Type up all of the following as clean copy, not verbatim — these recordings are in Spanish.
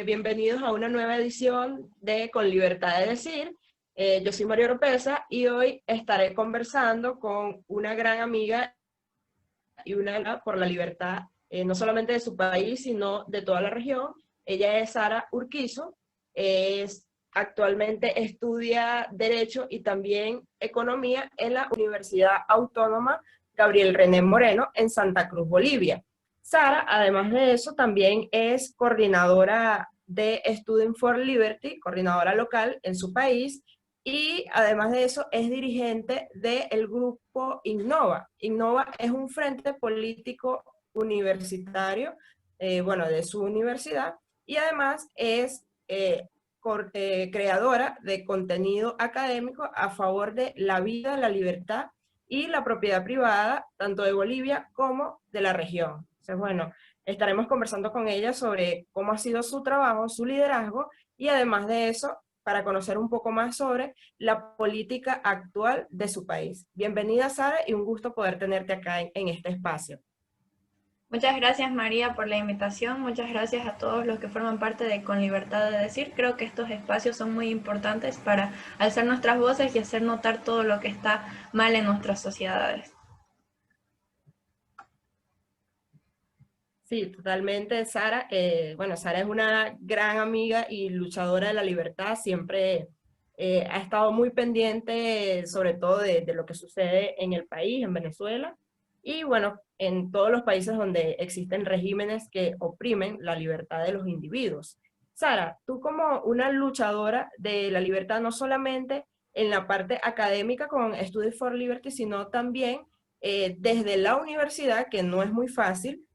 bienvenidos a una nueva edición de Con Libertad de Decir. Yo soy María Oropesa y hoy estaré conversando con una gran amiga y una por la libertad, no solamente de su país, sino de toda la región. Ella es Sara Urquizo, actualmente estudia Derecho y también Economía en la Universidad Autónoma Gabriel René Moreno en Santa Cruz, Bolivia. Sara, además de eso, también es coordinadora de Student for Liberty, coordinadora local en su país, y además de eso es dirigente del grupo Innova. Innova es un frente político universitario, de su universidad, y además es creadora de contenido académico a favor de la vida, la libertad y la propiedad privada, tanto de Bolivia como de la región. Entonces, bueno, estaremos conversando con ella sobre cómo ha sido su trabajo, su liderazgo, y además de eso, para conocer un poco más sobre la política actual de su país. Bienvenida, Sara, y un gusto poder tenerte acá en este espacio. Muchas gracias, María, por la invitación. Muchas gracias a todos los que forman parte de Con Libertad de Decir. Creo que estos espacios son muy importantes para alzar nuestras voces y hacer notar todo lo que está mal en nuestras sociedades. Sí, totalmente, Sara. Sara es una gran amiga y luchadora de la libertad. Siempre ha estado muy pendiente, sobre todo de lo que sucede en el país, en Venezuela, y bueno, en todos los países donde existen regímenes que oprimen la libertad de los individuos. Sara, tú como una luchadora de la libertad, no solamente en la parte académica con Studies for Liberty, sino también desde la universidad, que no es muy fácil,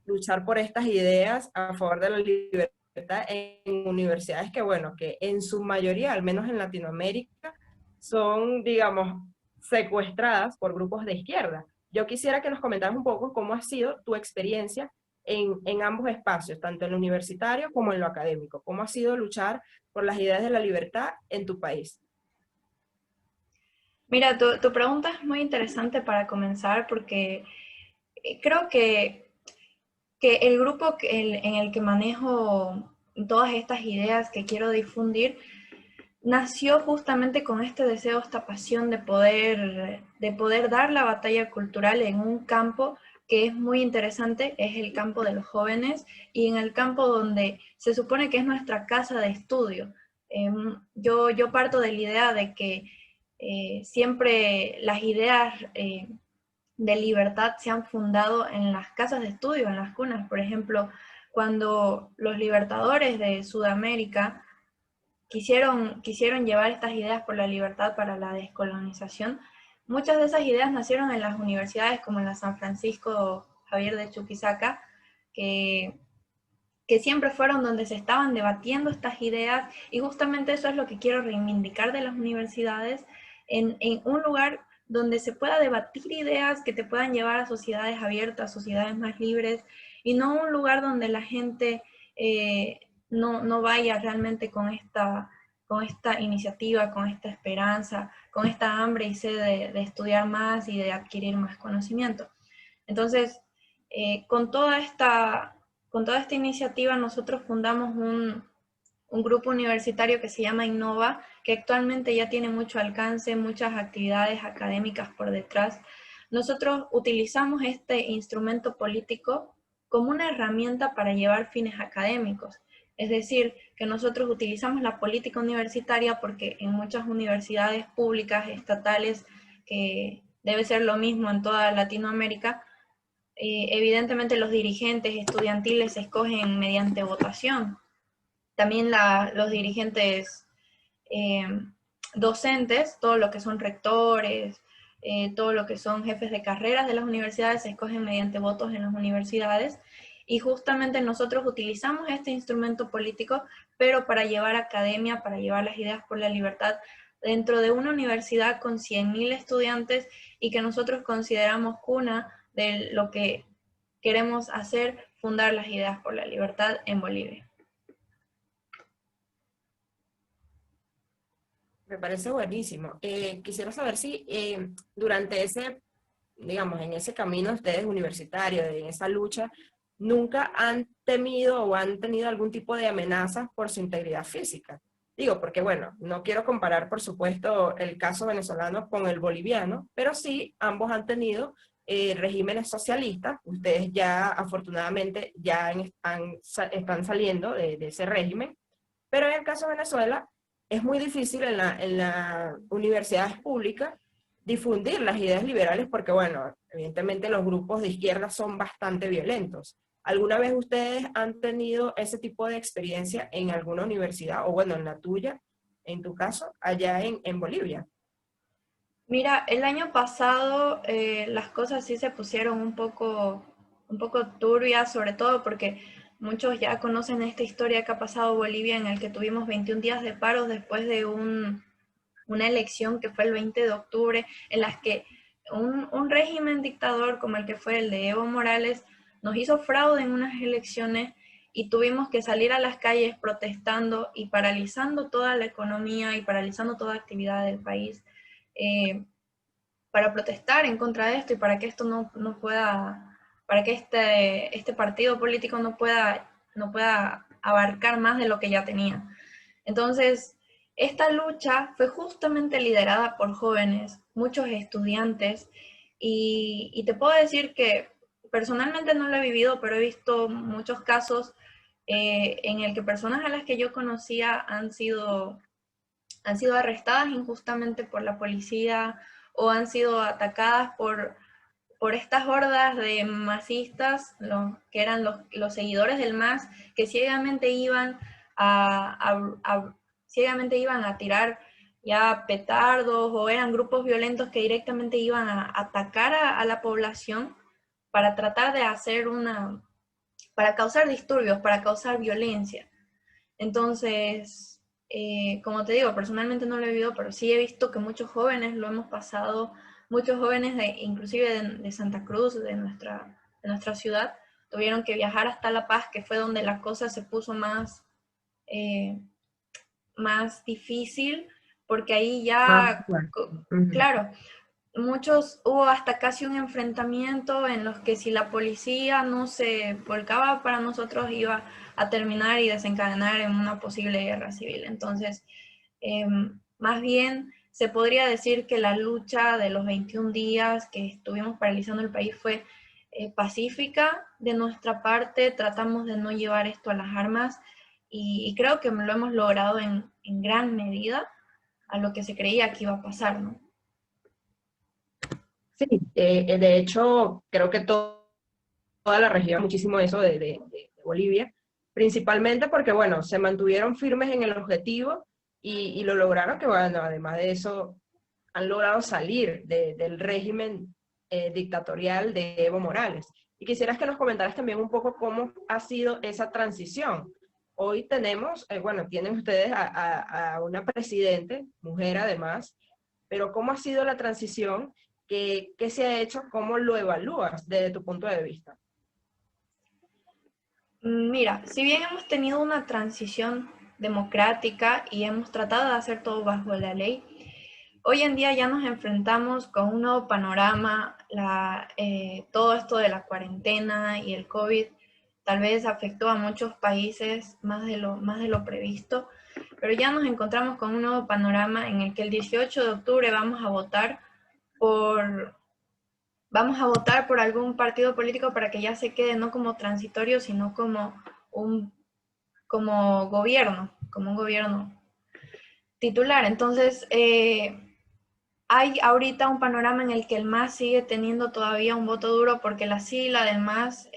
luchar por estas ideas a favor de la libertad en universidades que, bueno, que en su mayoría, al menos en Latinoamérica, son, digamos, secuestradas por grupos de izquierda. Yo quisiera que nos comentaras un poco cómo ha sido tu experiencia en ambos espacios, tanto en lo universitario como en lo académico. ¿Cómo ha sido luchar por las ideas de la libertad en tu país? Mira, tu pregunta es muy interesante para comenzar porque creo que el grupo en el que manejo todas estas ideas que quiero difundir nació justamente con este deseo, esta pasión de poder dar la batalla cultural en un campo que es muy interesante, es el campo de los jóvenes y en el campo donde se supone que es nuestra casa de estudio. Yo parto de la idea de que siempre las ideas de libertad se han fundado en las casas de estudio, en las cunas. Por ejemplo, cuando los libertadores de Sudamérica quisieron llevar estas ideas por la libertad para la descolonización, muchas de esas ideas nacieron en las universidades como en la San Francisco Javier de Chuquisaca, que, que siempre fueron donde se estaban debatiendo estas ideas, y justamente eso es lo que quiero reivindicar de las universidades, en un lugar donde se pueda debatir ideas que te puedan llevar a sociedades abiertas, sociedades más libres, y no un lugar donde la gente no vaya realmente con esta iniciativa, con esta esperanza, con esta hambre y sed de estudiar más y de adquirir más conocimiento. Entonces, con toda esta iniciativa nosotros fundamos un grupo universitario que se llama Innova, que actualmente ya tiene mucho alcance, muchas actividades académicas por detrás. Nosotros utilizamos este instrumento político como una herramienta para llevar fines académicos. Es decir, que nosotros utilizamos la política universitaria porque en muchas universidades públicas, estatales, que debe ser lo mismo en toda Latinoamérica, evidentemente los dirigentes estudiantiles se escogen mediante votación. También los dirigentes eh, docentes, todo lo que son rectores, todo lo que son jefes de carreras de las universidades, se escogen mediante votos en las universidades. Y justamente nosotros utilizamos este instrumento político, pero para llevar academia, para llevar las ideas por la libertad dentro de una universidad con 100.000 estudiantes y que nosotros consideramos cuna de lo que queremos hacer, fundar las ideas por la libertad en Bolivia. Me parece buenísimo. Quisiera saber si durante ese, digamos, en ese camino de ustedes universitarios, en esa lucha, nunca han temido o han tenido algún tipo de amenazas por su integridad física. Digo, porque bueno, no quiero comparar, por supuesto, el caso venezolano con el boliviano, pero sí, ambos han tenido regímenes socialistas. Ustedes ya, afortunadamente, ya están saliendo de ese régimen, pero en el caso de Venezuela, es muy difícil en las universidades públicas difundir las ideas liberales porque, bueno, evidentemente los grupos de izquierda son bastante violentos. ¿Alguna vez ustedes han tenido ese tipo de experiencia en alguna universidad, o bueno, en la tuya, en tu caso, allá en Bolivia? Mira, el año pasado las cosas sí se pusieron un poco turbias, sobre todo porque muchos ya conocen esta historia que ha pasado Bolivia en el que tuvimos 21 días de paros después de una elección que fue el 20 de octubre, en las que un régimen dictador como el que fue el de Evo Morales nos hizo fraude en unas elecciones y tuvimos que salir a las calles protestando y paralizando toda la economía y paralizando toda actividad del país eh, para protestar en contra de esto y para que esto no pueda, para que este partido político no pueda abarcar más de lo que ya tenía. Entonces, esta lucha fue justamente liderada por jóvenes, muchos estudiantes, y te puedo decir que personalmente no lo he vivido, pero he visto muchos casos en el que personas a las que yo conocía han sido arrestadas injustamente por la policía o han sido atacadas por estas hordas de masistas, que eran los seguidores del MAS, que ciegamente iban ciegamente iban a tirar ya petardos o eran grupos violentos que directamente iban a atacar a la población para tratar de para causar disturbios, para causar violencia. Entonces, como te digo, personalmente no lo he vivido, pero sí he visto que muchos jóvenes lo hemos pasado, muchos jóvenes inclusive de Santa Cruz, de nuestra ciudad, tuvieron que viajar hasta La Paz, que fue donde la cosa se puso eh, más difícil, porque ahí Más ya, fuerte. Ujú. claro, hubo hasta casi un enfrentamiento en los que si la policía no se volcaba para nosotros iba a terminar y desencadenar en una posible guerra civil. Entonces, más bien se podría decir que la lucha de los 21 días que estuvimos paralizando el país fue pacífica de nuestra parte, tratamos de no llevar esto a las armas y creo que lo hemos logrado en gran medida a lo que se creía que iba a pasar, ¿no? Sí, de hecho, creo que toda la región, muchísimo eso de Bolivia, principalmente porque, bueno, se mantuvieron firmes en el objetivo y lo lograron, que bueno, además de eso, han logrado salir del régimen dictatorial de Evo Morales. Y quisieras que nos comentaras también un poco cómo ha sido esa transición. Hoy tenemos, bueno, tienen ustedes a una presidente, mujer además, pero ¿cómo ha sido la transición? ¿Qué se ha hecho? ¿Cómo lo evalúas desde tu punto de vista? Mira, si bien hemos tenido una transición democrática y hemos tratado de hacer todo bajo la ley, hoy en día ya nos enfrentamos con un nuevo panorama, todo esto de la cuarentena y el COVID tal vez afectó a muchos países más de lo previsto, pero ya nos encontramos con un nuevo panorama en el que el 18 de octubre por, vamos a votar por algún partido político para que ya se quede no como transitorio, sino un, como un gobierno titular. Entonces, hay ahorita un panorama en el que el MAS sigue teniendo todavía un voto duro porque la sigla del MAS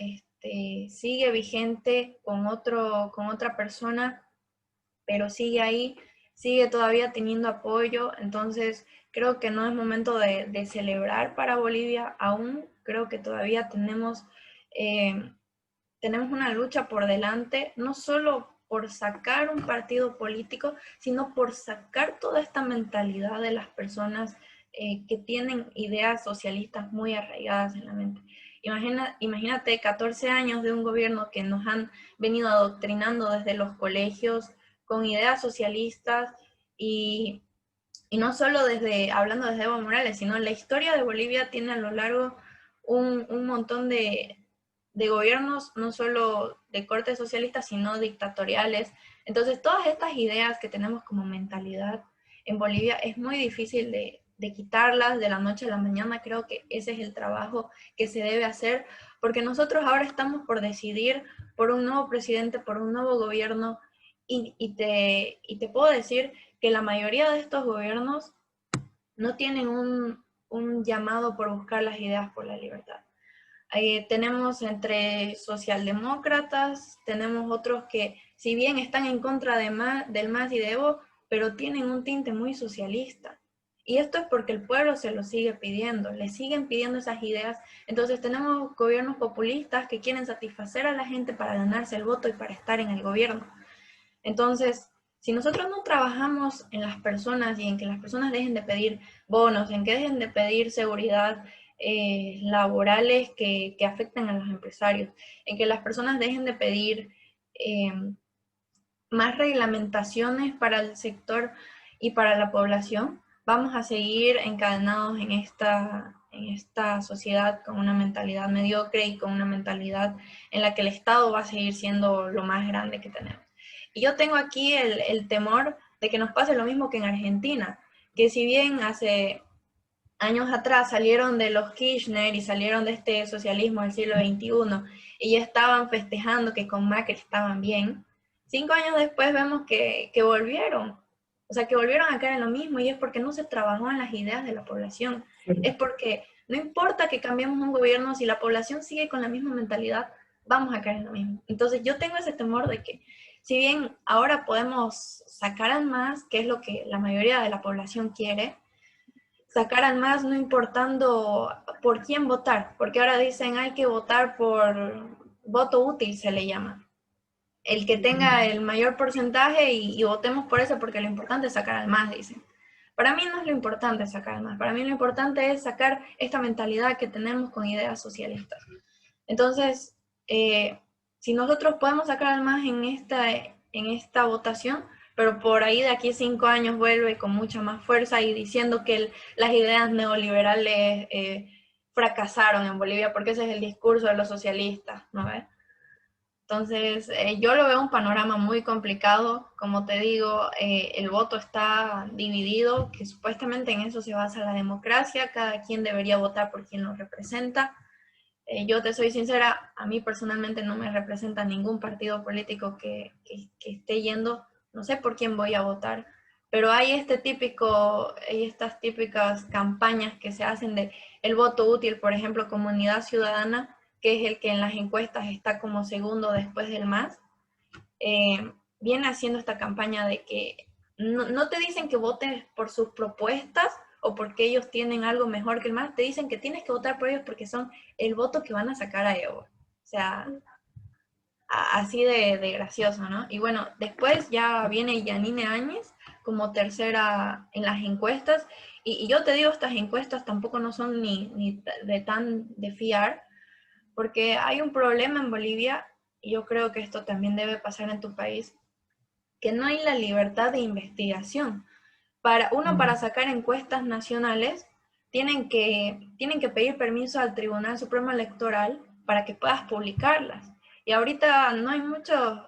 sigue vigente con otra persona, pero sigue ahí, sigue todavía teniendo apoyo. Entonces, creo que no es momento de celebrar para Bolivia aún. Creo que todavía tenemos una lucha por delante, no solo por sacar un partido político, sino por sacar toda esta mentalidad de las personas que tienen ideas socialistas muy arraigadas en la mente. Imagínate 14 años de un gobierno que nos han venido adoctrinando desde los colegios con ideas socialistas y, y no solo hablando desde Evo Morales, sino la historia de Bolivia tiene a lo largo un montón de gobiernos no solo de corte socialista, sino dictatoriales. Entonces, todas estas ideas que tenemos como mentalidad en Bolivia es muy difícil de quitarlas de la noche a la mañana. Creo que ese es el trabajo que se debe hacer, porque nosotros ahora estamos por decidir por un nuevo presidente, por un nuevo gobierno, y te puedo decir que la mayoría de estos gobiernos no tienen un llamado por buscar las ideas por la libertad. Tenemos entre socialdemócratas, tenemos otros que si bien están en contra del MAS y de Evo, pero tienen un tinte muy socialista. Y esto es porque el pueblo se lo sigue pidiendo, le siguen pidiendo esas ideas. Entonces tenemos gobiernos populistas que quieren satisfacer a la gente para ganarse el voto y para estar en el gobierno. Entonces, si nosotros no trabajamos en las personas y en que las personas dejen de pedir bonos, en que dejen de pedir seguridad laborales que afectan a los empresarios, en que las personas dejen de pedir más reglamentaciones para el sector y para la población, vamos a seguir encadenados en esta sociedad con una mentalidad mediocre y con una mentalidad en la que el Estado va a seguir siendo lo más grande que tenemos. Y yo tengo aquí el temor de que nos pase lo mismo que en Argentina, que si bien hace años atrás salieron de los Kirchner y salieron de este socialismo del siglo XXI y ya estaban festejando que con Macri estaban bien, 5 años después vemos que volvieron. O sea, que volvieron a caer en lo mismo, y es porque no se trabajó en las ideas de la población. Es porque no importa que cambiemos un gobierno, si la población sigue con la misma mentalidad, vamos a caer en lo mismo. Entonces yo tengo ese temor de que, si bien ahora podemos sacar al MAS, que es lo que la mayoría de la población quiere, sacar al MAS no importando por quién votar, porque ahora dicen hay que votar por voto útil, se le llama. El que tenga el mayor porcentaje y votemos por eso, porque lo importante es sacar al MAS, dicen. Para mí no es lo importante sacar al MAS, para mí lo importante es sacar esta mentalidad que tenemos con ideas socialistas. Entonces, si nosotros podemos sacar al MAS en esta votación, pero por ahí de aquí 5 años vuelve con mucha más fuerza y diciendo que las ideas neoliberales fracasaron en Bolivia, porque ese es el discurso de los socialistas, ¿no ves? Entonces, yo lo veo un panorama muy complicado. Como te digo, el voto está dividido, que supuestamente en eso se basa la democracia, cada quien debería votar por quien lo representa. Yo te soy sincera, a mí personalmente no me representa ningún partido político que esté yendo, no sé por quién voy a votar, pero hay estas típicas campañas que se hacen de el voto útil, por ejemplo, Comunidad Ciudadana, que es el que en las encuestas está como segundo después del MAS, viene haciendo esta campaña de que no te dicen que votes por sus propuestas o porque ellos tienen algo mejor que el MAS, te dicen que tienes que votar por ellos porque son el voto que van a sacar a Evo. O sea, así de gracioso, ¿no? Y bueno, después ya viene Yanine Áñez como tercera en las encuestas, y yo te digo, estas encuestas tampoco no son ni de fiar, porque hay un problema en Bolivia, y yo creo que esto también debe pasar en tu país, que no hay la libertad de investigación. Para sacar encuestas nacionales, tienen que pedir permiso al Tribunal Supremo Electoral para que puedas publicarlas. Y ahorita no hay muchas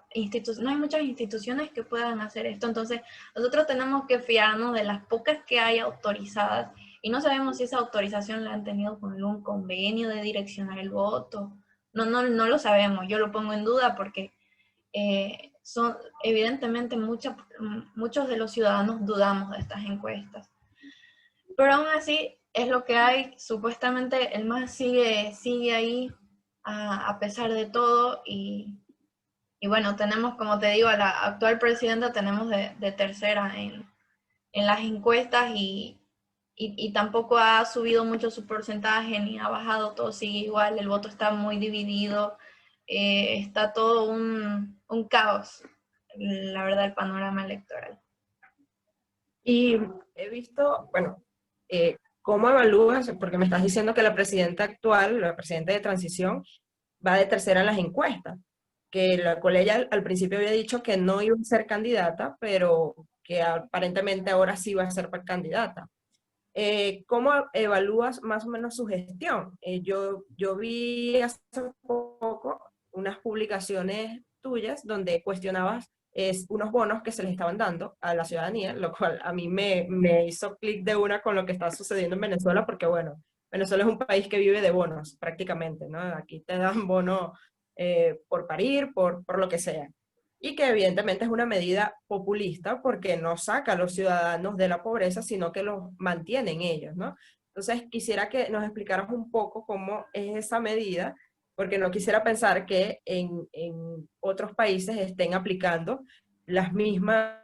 instituciones que puedan hacer esto, entonces nosotros tenemos que fiarnos de las pocas que hay autorizadas, y no sabemos si esa autorización la han tenido con algún convenio de direccionar el voto. No lo sabemos, yo lo pongo en duda porque son evidentemente muchos de los ciudadanos dudamos de estas encuestas. Pero aún así es lo que hay. Supuestamente el MAS sigue ahí a pesar de todo, y bueno, tenemos, como te digo, a la actual presidenta tenemos de tercera en las encuestas, y tampoco ha subido mucho su porcentaje ni ha bajado, todo sigue igual, el voto está muy dividido, está todo un caos, la verdad, el panorama electoral. Y he visto, bueno, ¿cómo evalúas? Porque me estás diciendo que la presidenta actual, la presidenta de transición, va de tercera en las encuestas, que la cual ella al principio había dicho que no iba a ser candidata, pero que aparentemente ahora sí va a ser candidata. ¿cómo evalúas más o menos su gestión? Yo vi hace poco unas publicaciones tuyas donde cuestionabas unos bonos que se les estaban dando a la ciudadanía, lo cual a mí me hizo clic de una con lo que está sucediendo en Venezuela, porque bueno, Venezuela es un país que vive de bonos prácticamente, ¿no? Aquí te dan bonos por parir, por lo que sea. Y que evidentemente es una medida populista porque no saca a los ciudadanos de la pobreza, sino que los mantiene en ellos, ¿no? Entonces quisiera que nos explicaras un poco cómo es esa medida, porque no quisiera pensar que en otros países estén aplicando las mismas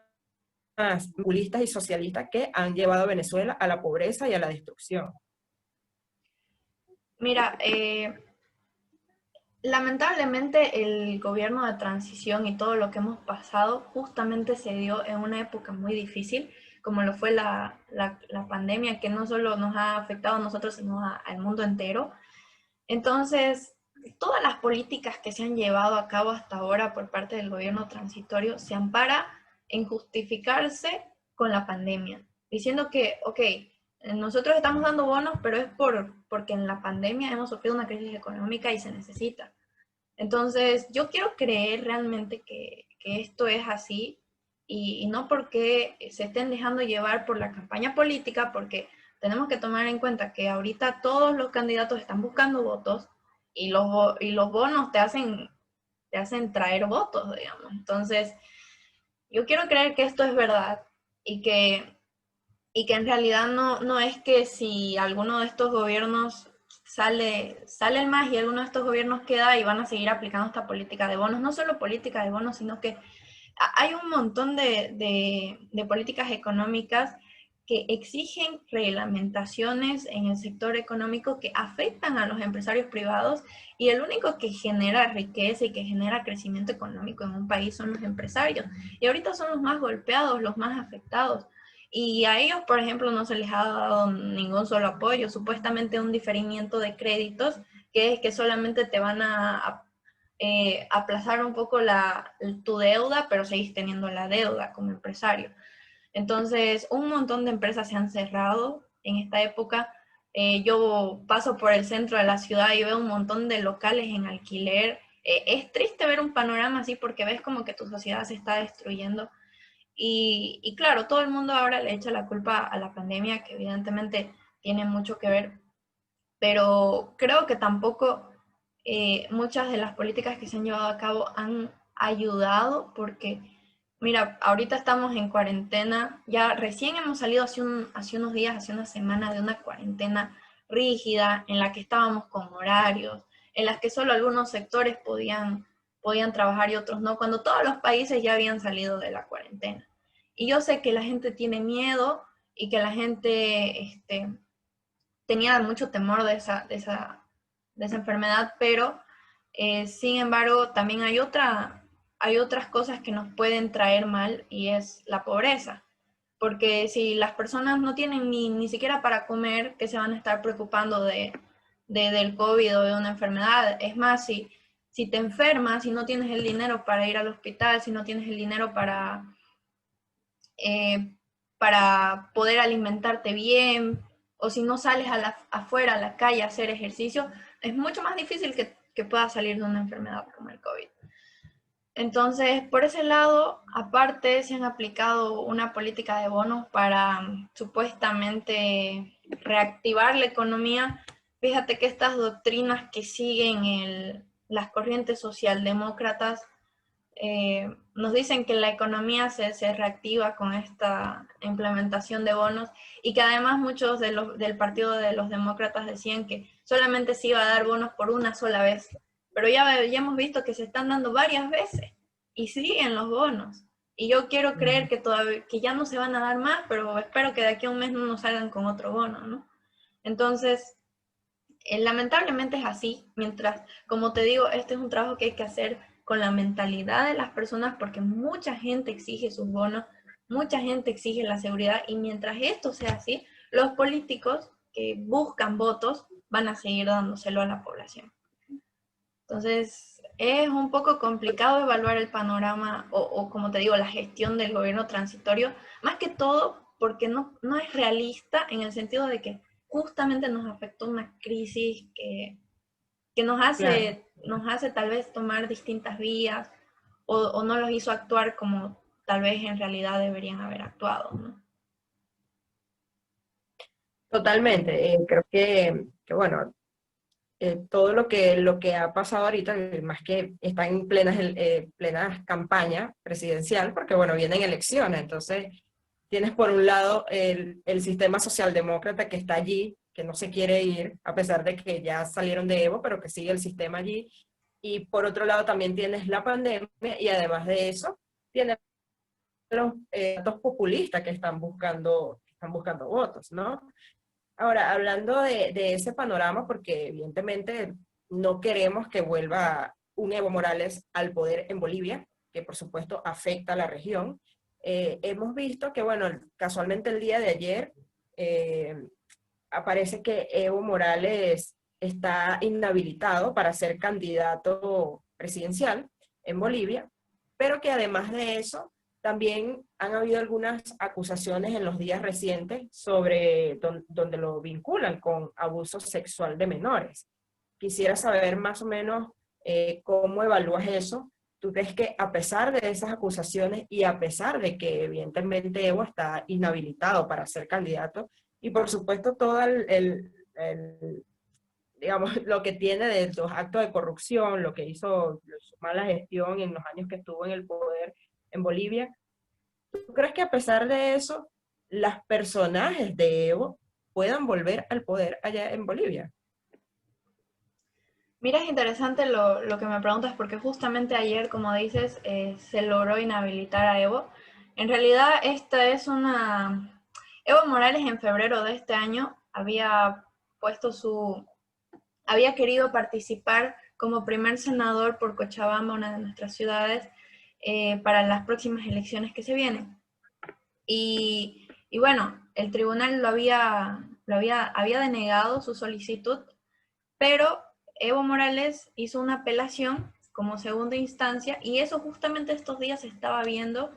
populistas y socialistas que han llevado a Venezuela a la pobreza y a la destrucción. Mira, lamentablemente el gobierno de transición y todo lo que hemos pasado justamente se dio en una época muy difícil, como lo fue la pandemia, que no solo nos ha afectado a nosotros, sino al mundo entero. Entonces, todas las políticas que se han llevado a cabo hasta ahora por parte del gobierno transitorio se ampara en justificarse con la pandemia, diciendo que, ok, nosotros estamos dando bonos, pero es porque en la pandemia hemos sufrido una crisis económica y se necesita. Entonces, yo quiero creer realmente que esto es así y no porque se estén dejando llevar por la campaña política, porque tenemos que tomar en cuenta que ahorita todos los candidatos están buscando votos y los bonos te hacen traer votos, digamos. Entonces, yo quiero creer que esto es verdad y y que en realidad no es que si alguno de estos gobiernos sale el más y alguno de estos gobiernos queda y van a seguir aplicando esta política de bonos, no solo política de bonos, sino que hay un montón de políticas económicas que exigen reglamentaciones en el sector económico que afectan a los empresarios privados y el único que genera riqueza y que genera crecimiento económico en un país son los empresarios. Y ahorita son los más golpeados, los más afectados. Y a ellos, por ejemplo, no se les ha dado ningún solo apoyo, supuestamente un diferimiento de créditos, que es que solamente te van a aplazar un poco tu deuda, pero seguís teniendo la deuda como empresario. Entonces, un montón de empresas se han cerrado en esta época. Yo paso por el centro de la ciudad y veo un montón de locales en alquiler. Es triste ver un panorama así porque ves como que tu sociedad se está destruyendo. Y claro, todo el mundo ahora le echa la culpa a la pandemia, que evidentemente tiene mucho que ver, pero creo que tampoco muchas de las políticas que se han llevado a cabo han ayudado porque, mira, ahorita estamos en cuarentena, ya recién hemos salido hace unos días, hace una semana de una cuarentena rígida en la que estábamos con horarios, en las que solo algunos sectores podían trabajar y otros no, cuando todos los países ya habían salido de la cuarentena. Y yo sé que la gente tiene miedo y que la gente tenía mucho temor de esa enfermedad, pero sin embargo también hay otras cosas que nos pueden traer mal y es la pobreza. Porque si las personas no tienen ni siquiera para comer, ¿qué se van a estar preocupando del COVID o de una enfermedad? Es más, si te enfermas, si no tienes el dinero para ir al hospital, si no tienes el dinero eh, para poder alimentarte bien, o si no sales afuera a la calle a hacer ejercicio, es mucho más difícil que puedas salir de una enfermedad como el COVID. Entonces, por ese lado, aparte, se han aplicado una política de bonos para supuestamente reactivar la economía. Fíjate que estas doctrinas que siguen las corrientes socialdemócratas nos dicen que la economía se reactiva con esta implementación de bonos y que además muchos del partido de los demócratas decían que solamente se iba a dar bonos por una sola vez, pero ya hemos visto que se están dando varias veces y siguen los bonos. Y yo quiero creer que ya no se van a dar más, pero espero que de aquí a un mes no nos salgan con otro bono, ¿no? Entonces, lamentablemente es así, mientras, como te digo, este es un trabajo que hay que hacer con la mentalidad de las personas porque mucha gente exige sus bonos, mucha gente exige la seguridad y mientras esto sea así, los políticos que buscan votos van a seguir dándoselo a la población. Entonces, es un poco complicado evaluar el panorama o como te digo, la gestión del gobierno transitorio, más que todo porque no es realista en el sentido de que justamente nos afectó una crisis que Claro. nos hace tal vez tomar distintas vías o no los hizo actuar como tal vez en realidad deberían haber actuado, ¿no? Totalmente. Creo que bueno, todo lo que ha pasado ahorita, más que está en plenas campaña presidencial, porque bueno, vienen elecciones, entonces tienes por un lado el sistema socialdemócrata que está allí, que no se quiere ir, a pesar de que ya salieron de Evo, pero que sigue el sistema allí, y por otro lado también tienes la pandemia, y además de eso, tienes los datos populistas que están buscando votos, ¿no? Ahora, hablando de ese panorama, porque evidentemente no queremos que vuelva un Evo Morales al poder en Bolivia, que por supuesto afecta a la región, hemos visto que, bueno, casualmente el día de ayer eh, aparece que Evo Morales está inhabilitado para ser candidato presidencial en Bolivia, pero que además de eso, también han habido algunas acusaciones en los días recientes sobre donde lo vinculan con abuso sexual de menores. Quisiera saber más o menos cómo evalúas eso. ¿Tú crees que a pesar de esas acusaciones y a pesar de que evidentemente Evo está inhabilitado para ser candidato, y por supuesto todo digamos, lo que tiene de los actos de corrupción, lo que hizo su mala gestión en los años que estuvo en el poder en Bolivia, ¿tú crees que a pesar de eso, los personajes de Evo puedan volver al poder allá en Bolivia? Mira, es interesante lo que me preguntas porque justamente ayer, como dices, se logró inhabilitar a Evo. En realidad, esta es una... Evo Morales en febrero de este año había puesto había querido participar como primer senador por Cochabamba, una de nuestras ciudades, para las próximas elecciones que se vienen. Y bueno, el tribunal había denegado su solicitud, pero Evo Morales hizo una apelación como segunda instancia y eso justamente estos días se estaba viendo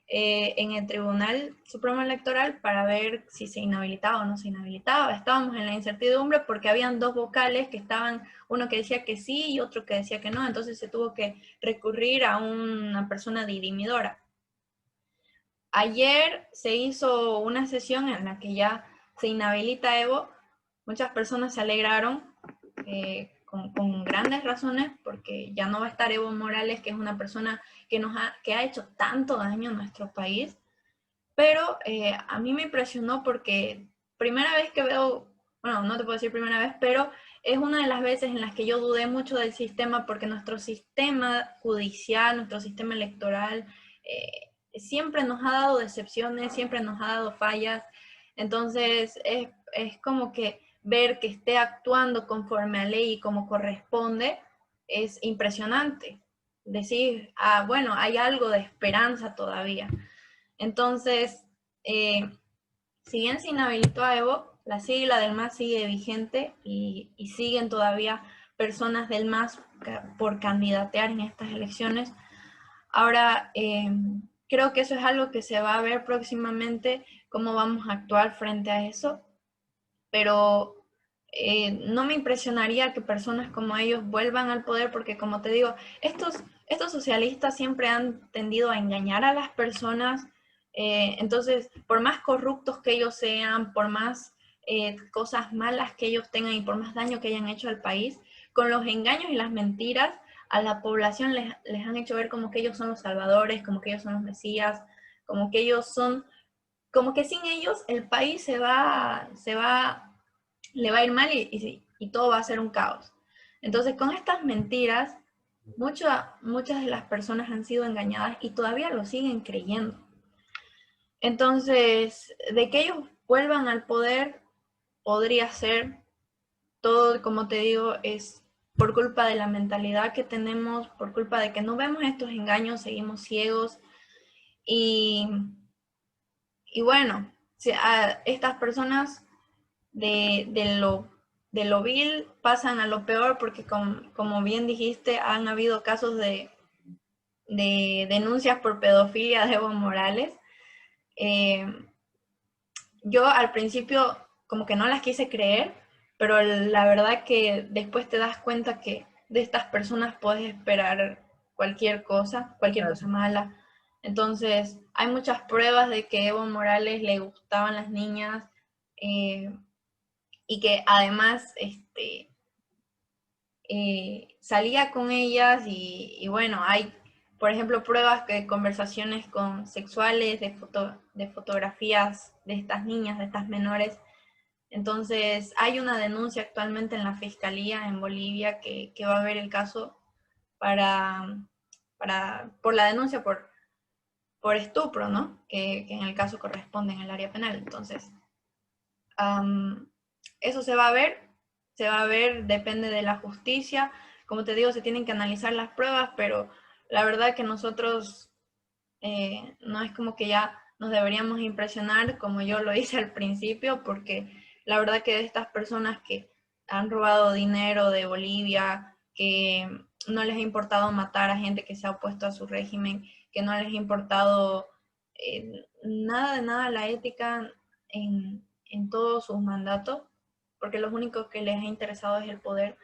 en el Tribunal Supremo Electoral para ver si se inhabilitaba o no se inhabilitaba. Estábamos en la incertidumbre porque habían dos vocales que estaban, uno que decía que sí y otro que decía que no, entonces se tuvo que recurrir a una persona dirimidora. Ayer se hizo una sesión en la que ya se inhabilita Evo. Muchas personas se alegraron con grandes razones porque ya no va a estar Evo Morales, que es una persona que ha hecho tanto daño a nuestro país. Pero a mí me impresionó porque primera vez que veo, bueno, no te puedo decir primera vez, pero es una de las veces en las que yo dudé mucho del sistema porque nuestro sistema judicial, nuestro sistema electoral, siempre nos ha dado decepciones, siempre nos ha dado fallas. Entonces es como que ver que esté actuando conforme a ley y como corresponde es impresionante. Decir, ah, bueno, hay algo de esperanza todavía. Entonces, si bien se inhabilitó a Evo, la sigla del MAS sigue vigente y siguen todavía personas del MAS por candidatear en estas elecciones. Ahora, creo que eso es algo que se va a ver próximamente, cómo vamos a actuar frente a eso, pero no me impresionaría que personas como ellos vuelvan al poder porque, como te digo, estos socialistas siempre han tendido a engañar a las personas. Entonces, por más corruptos que ellos sean, por más cosas malas que ellos tengan y por más daño que hayan hecho al país, con los engaños y las mentiras a la población les han hecho ver como que ellos son los salvadores, como que ellos son los mesías, como que ellos son, como que sin ellos el país le va a ir mal y todo va a ser un caos. Entonces, con estas mentiras, muchas de las personas han sido engañadas y todavía lo siguen creyendo. Entonces, de que ellos vuelvan al poder, podría ser todo, como te digo, es por culpa de la mentalidad que tenemos, por culpa de que no vemos estos engaños, seguimos ciegos y, y bueno, si a estas personas de lo vil pasan a lo peor porque como bien dijiste, han habido casos de denuncias por pedofilia de Evo Morales. Eh, yo al principio como que no las quise creer, pero la verdad que después te das cuenta que de estas personas puedes esperar cualquier cosa mala. Entonces, hay muchas pruebas de que Evo Morales le gustaban las niñas, eh, y que además salía con ellas y bueno, hay, por ejemplo, pruebas de conversaciones con sexuales, de fotografías de estas niñas, de estas menores. Entonces, hay una denuncia actualmente en la Fiscalía en Bolivia que va a ver el caso para, por la denuncia por estupro, ¿no? Que en el caso corresponde en el área penal. Entonces, eso se va a ver, depende de la justicia. Como te digo, se tienen que analizar las pruebas, pero la verdad que nosotros no es como que ya nos deberíamos impresionar como yo lo hice al principio, porque la verdad que de estas personas que han robado dinero de Bolivia, que no les ha importado matar a gente que se ha opuesto a su régimen, que no les ha importado nada de nada la ética en todos sus mandatos, porque lo único que les ha interesado es el poder,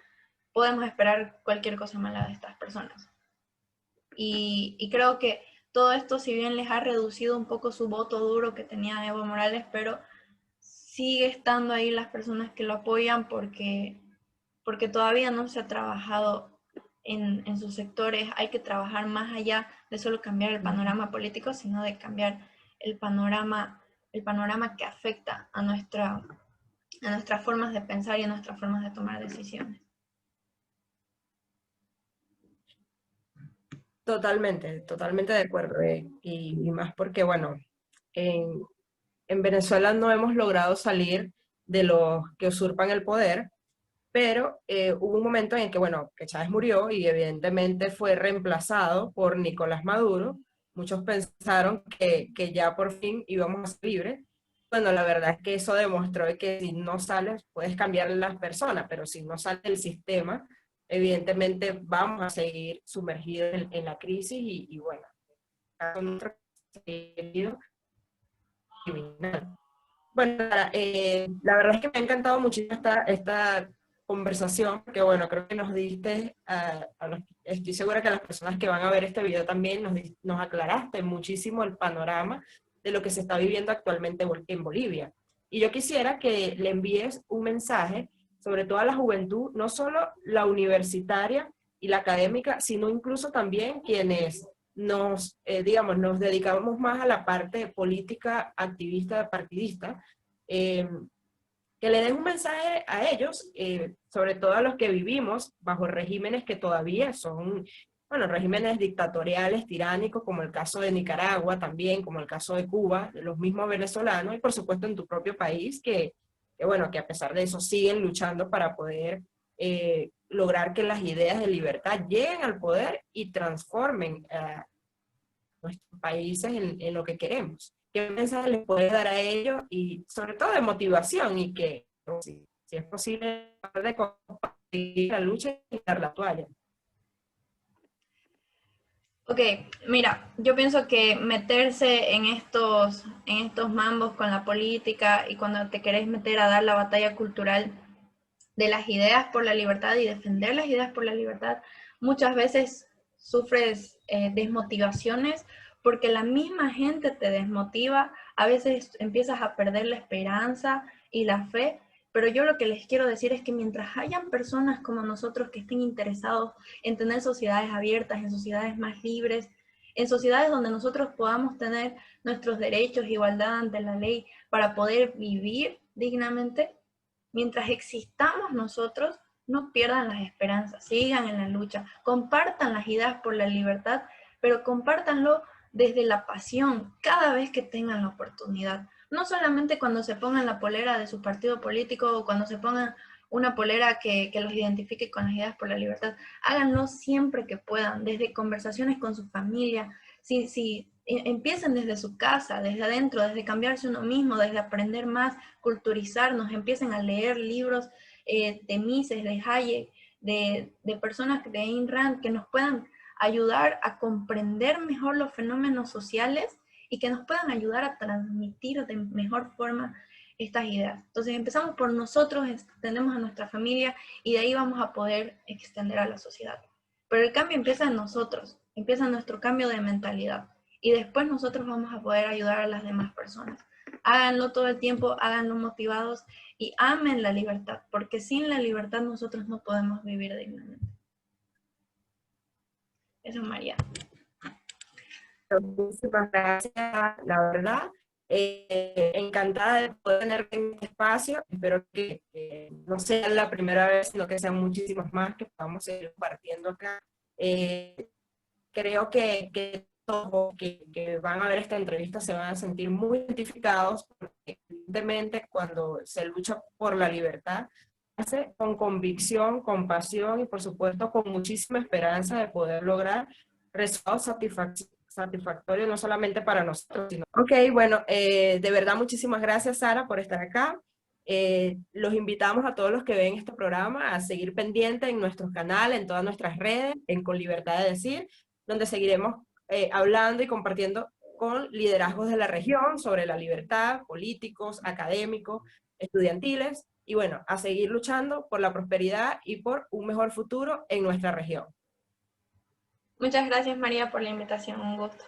podemos esperar cualquier cosa mala de estas personas. Y creo que todo esto, si bien les ha reducido un poco su voto duro que tenía Evo Morales, pero sigue estando ahí las personas que lo apoyan porque todavía no se ha trabajado en sus sectores. Hay que trabajar más allá de solo cambiar el panorama político, sino de cambiar el panorama que afecta a nuestras formas de pensar y a nuestras formas de tomar decisiones. Totalmente, totalmente de acuerdo. Y más porque, bueno, en, en Venezuela no hemos logrado salir de los que usurpan el poder, pero hubo un momento en el que, bueno, que Chávez murió y evidentemente fue reemplazado por Nicolás Maduro. Muchos pensaron que ya por fin íbamos a ser libres. Bueno, la verdad es que eso demostró que si no sales, puedes cambiar las personas, pero si no sale del sistema, evidentemente vamos a seguir sumergidos en la crisis y bueno, criminal. Bueno, la verdad es que me ha encantado muchísimo esta conversación, que bueno, creo que nos diste, estoy segura que a las personas que van a ver este video también nos aclaraste muchísimo el panorama de lo que se está viviendo actualmente en Bolivia. Y yo quisiera que le envíes un mensaje, sobre todo a la juventud, no solo la universitaria y la académica, sino incluso también quienes digamos, nos dedicamos más a la parte política, activista, partidista, eh, que le den un mensaje a ellos, sobre todo a los que vivimos bajo regímenes que todavía son, bueno, regímenes dictatoriales, tiránicos, como el caso de Nicaragua también, como el caso de Cuba, de los mismos venezolanos, y por supuesto en tu propio país, bueno, que a pesar de eso siguen luchando para poder lograr que las ideas de libertad lleguen al poder y transformen nuestros países en lo que queremos. ¿Qué mensaje les puede dar a ellos? Y sobre todo de motivación y que si es posible de compartir la lucha y dar la toalla. Ok, mira, yo pienso que meterse en estos mambos con la política y cuando te querés meter a dar la batalla cultural de las ideas por la libertad y defender las ideas por la libertad, muchas veces sufres desmotivaciones porque la misma gente te desmotiva, a veces empiezas a perder la esperanza y la fe, pero yo lo que les quiero decir es que mientras hayan personas como nosotros que estén interesados en tener sociedades abiertas, en sociedades más libres, en sociedades donde nosotros podamos tener nuestros derechos, igualdad ante la ley, para poder vivir dignamente, mientras existamos nosotros, no pierdan las esperanzas, sigan en la lucha, compartan las ideas por la libertad, pero compártanlo desde la pasión cada vez que tengan la oportunidad. No solamente cuando se pongan la polera de su partido político o cuando se pongan una polera que los identifique con las ideas por la libertad. Háganlo siempre que puedan, desde conversaciones con su familia. Si empiecen desde su casa, desde adentro, desde cambiarse uno mismo, desde aprender más, culturizarnos, empiecen a leer libros de Mises, de Hayek, de personas de Ayn Rand que nos puedan ayudar a comprender mejor los fenómenos sociales y que nos puedan ayudar a transmitir de mejor forma estas ideas. Entonces empezamos por nosotros, extendemos a nuestra familia y de ahí vamos a poder extender a la sociedad. Pero el cambio empieza en nosotros, empieza nuestro cambio de mentalidad y después nosotros vamos a poder ayudar a las demás personas. Háganlo todo el tiempo, háganlo motivados y amen la libertad, porque sin la libertad nosotros no podemos vivir dignamente. Eso, María. Muchísimas gracias, la verdad. Encantada de poder tener en este espacio. Espero que no sea la primera vez, sino que sean muchísimas más que podamos seguir compartiendo acá. Creo que todos que van a ver esta entrevista se van a sentir muy identificados, porque evidentemente cuando se lucha por la libertad, se hace con convicción, con pasión y por supuesto con muchísima esperanza de poder lograr resultados satisfactorios no solamente para nosotros, sino... Ok, bueno, de verdad muchísimas gracias, Sara, por estar acá. Los invitamos a todos los que ven este programa a seguir pendientes en nuestros canales, en todas nuestras redes, en Con Libertad de Decir, donde seguiremos hablando y compartiendo con liderazgos de la región sobre la libertad, políticos, académicos, estudiantiles, y bueno, a seguir luchando por la prosperidad y por un mejor futuro en nuestra región. Muchas gracias, María, por la invitación. Un gusto.